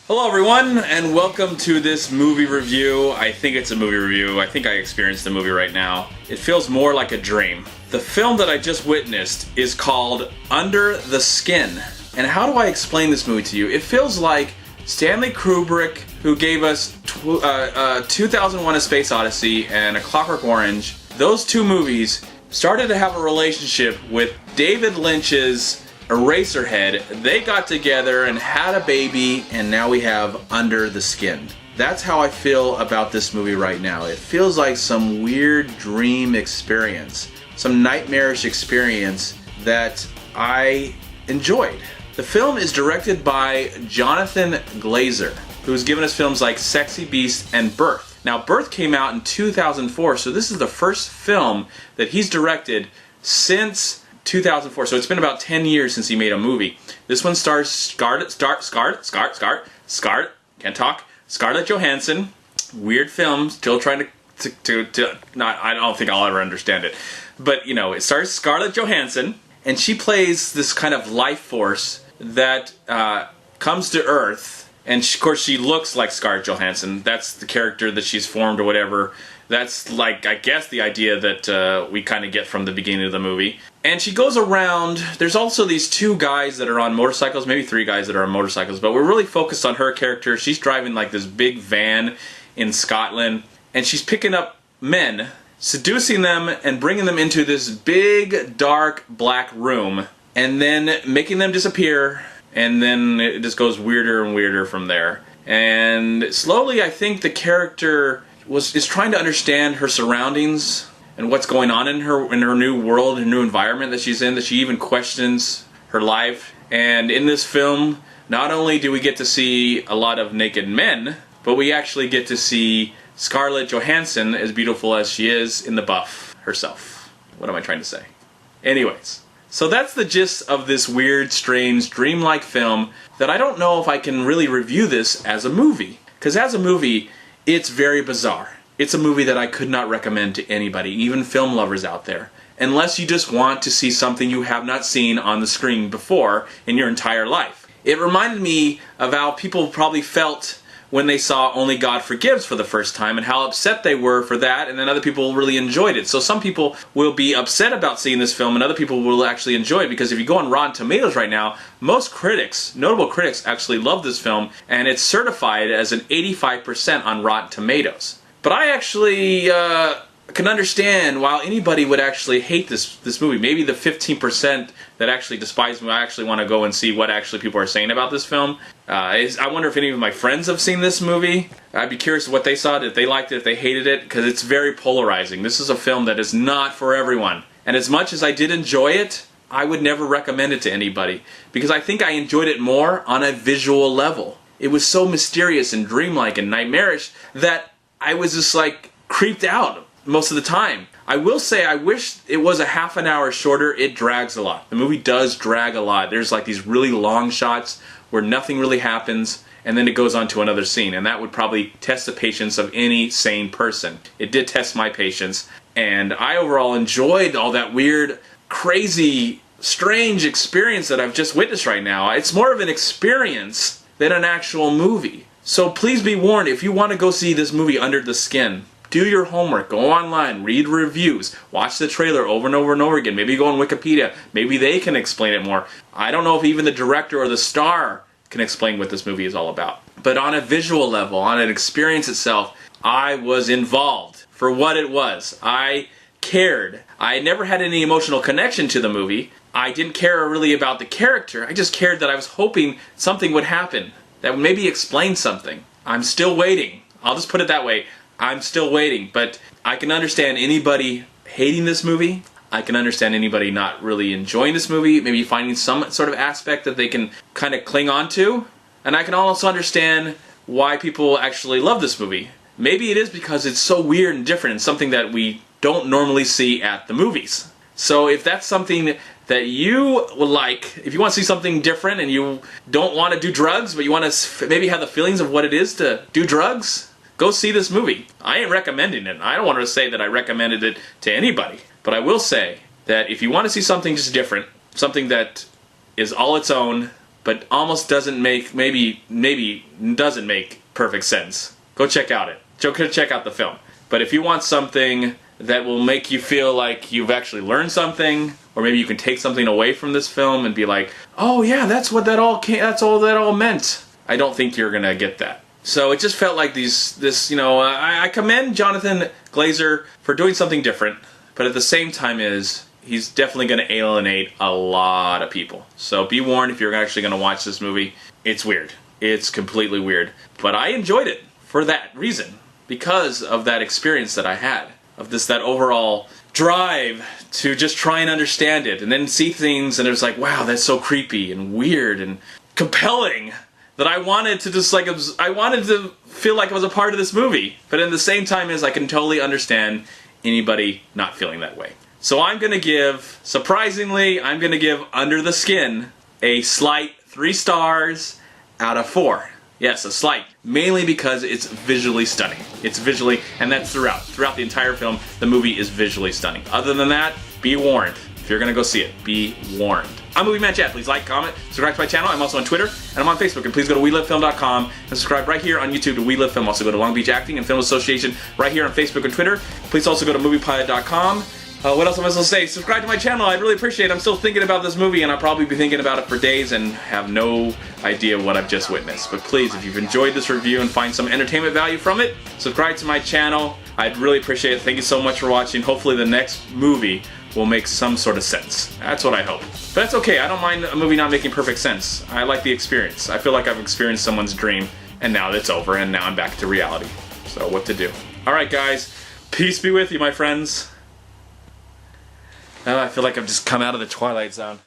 Hello everyone, and welcome to this movie review. I think it's a movie review. I think I experienced the movie right now. It feels more like a dream. The film that I just witnessed is called Under the Skin. And how do I explain this movie to you? It feels like Stanley Kubrick, who gave us 2001: A Space Odyssey and A Clockwork Orange, those two movies started to have a relationship with David Lynch's Eraserhead. They got together and had a baby, and now we have Under the Skin. That's how I feel about this movie right now. It feels like some weird dream experience, some nightmarish experience that I enjoyed. The film is directed by Jonathan Glazer, who's given us films like Sexy Beast and Birth. Now, Birth came out in 2004, so this is the first film that he's directed since 2004, so it's been about 10 years since he made a movie. This one stars Scarlett Johansson. Weird film, still trying to not, I don't think I'll ever understand it. But, you know, it stars Scarlett Johansson, and she plays this kind of life force that comes to Earth, and of course she looks like Scarlett Johansson. That's the character that she's formed or whatever. That's like, I guess, the idea that we kind of get from the beginning of the movie. And she goes around. There's also these two guys that are on motorcycles, maybe three guys that are on motorcycles, but we're really focused on her character. She's driving like this big van in Scotland, and she's picking up men, seducing them, and bringing them into this big, dark, black room, and then making them disappear, and then it just goes weirder and weirder from there. And slowly, I think the character is trying to understand her surroundings and what's going on in her new world, her new environment that she's in, that she even questions her life. And in this film, not only do we get to see a lot of naked men, but we actually get to see Scarlett Johansson, as beautiful as she is, in the buff herself. What am I trying to say? Anyways, so that's the gist of this weird, strange, dreamlike film that I don't know if I can really review this as a movie. Because as a movie, it's very bizarre. It's a movie that I could not recommend to anybody, even film lovers out there, unless you just want to see something you have not seen on the screen before in your entire life. It reminded me of how people probably felt when they saw Only God Forgives for the first time, and how upset they were for that, and then other people really enjoyed it. So some people will be upset about seeing this film, and other people will actually enjoy it, because if you go on Rotten Tomatoes right now, most critics, notable critics, actually love this film, and it's certified as an 85% on Rotten Tomatoes. But I actually can understand why anybody would actually hate this movie. Maybe the 15% that actually despise me, I actually want to go and see what actually people are saying about this film. I wonder if any of my friends have seen this movie. I'd be curious what they saw, if they liked it, if they hated it, because it's very polarizing. This is a film that is not for everyone. And as much as I did enjoy it, I would never recommend it to anybody, because I think I enjoyed it more on a visual level. It was so mysterious and dreamlike and nightmarish that I was just like creeped out most of the time. I will say I wish it was a half an hour shorter. It drags a lot. The movie does drag a lot. There's like these really long shots where nothing really happens, and then it goes on to another scene, and that would probably test the patience of any sane person. It did test my patience, and I overall enjoyed all that weird, crazy, strange experience that I've just witnessed right now. It's more of an experience than an actual movie. So please be warned, if you want to go see this movie Under the Skin, do your homework, go online, read reviews, watch the trailer over and over and over again. Maybe go on Wikipedia, maybe they can explain it more. I don't know if even the director or the star can explain what this movie is all about. But on a visual level, on an experience itself, I was involved for what it was. I cared. I never had any emotional connection to the movie. I didn't care really about the character. I just cared that I was hoping something would happen that would maybe explain something. I'm still waiting. I'll just put it that way. I'm still waiting, but I can understand anybody hating this movie. I can understand anybody not really enjoying this movie, maybe finding some sort of aspect that they can kind of cling on to. And I can also understand why people actually love this movie. Maybe it is because it's so weird and different and something that we don't normally see at the movies. So if that's something that you would like, if you want to see something different and you don't want to do drugs, but you want to maybe have the feelings of what it is to do drugs, go see this movie. I ain't recommending it. I don't want to say that I recommended it to anybody. But I will say that if you want to see something just different, something that is all its own, but almost doesn't make, maybe doesn't make perfect sense, go check out the film. But if you want something that will make you feel like you've actually learned something, or maybe you can take something away from this film and be like, oh yeah, that's all that all meant, I don't think you're gonna get that. So it just felt like I commend Jonathan Glazer for doing something different, but at the same time he's definitely going to alienate a lot of people. So be warned if you're actually going to watch this movie. It's weird. It's completely weird. But I enjoyed it for that reason, because of that experience that I had, of that overall drive to just try and understand it, and then see things and it was like, wow, that's so creepy and weird and compelling, that I wanted to just I wanted to feel like I was a part of this movie. But at the same time I can totally understand anybody not feeling that way. So surprisingly, I'm going to give Under the Skin a slight 3 stars out of 4. Yes, a slight. Mainly because it's visually stunning. And that's throughout the entire film, the movie is visually stunning. Other than that, be warned. If you're going to go see it, be warned. I'm MovieManCHAD. Please like, comment, subscribe to my channel. I'm also on Twitter, and I'm on Facebook. And please go to WeLiveFilm.com and subscribe right here on YouTube to We Live Film. Also go to Long Beach Acting and Film Association right here on Facebook and Twitter. Please also go to MoviePilot.com. What else am I supposed to say? Subscribe to my channel. I'd really appreciate it. I'm still thinking about this movie, and I'll probably be thinking about it for days and have no idea what I've just witnessed. But please, if you've enjoyed this review and find some entertainment value from it, subscribe to my channel. I'd really appreciate it. Thank you so much for watching. Hopefully the next movie will make some sort of sense. That's what I hope. But that's okay. I don't mind a movie not making perfect sense. I like the experience. I feel like I've experienced someone's dream, and now it's over, and now I'm back to reality. So what to do? Alright guys, peace be with you, my friends. I feel like I've just come out of the Twilight Zone.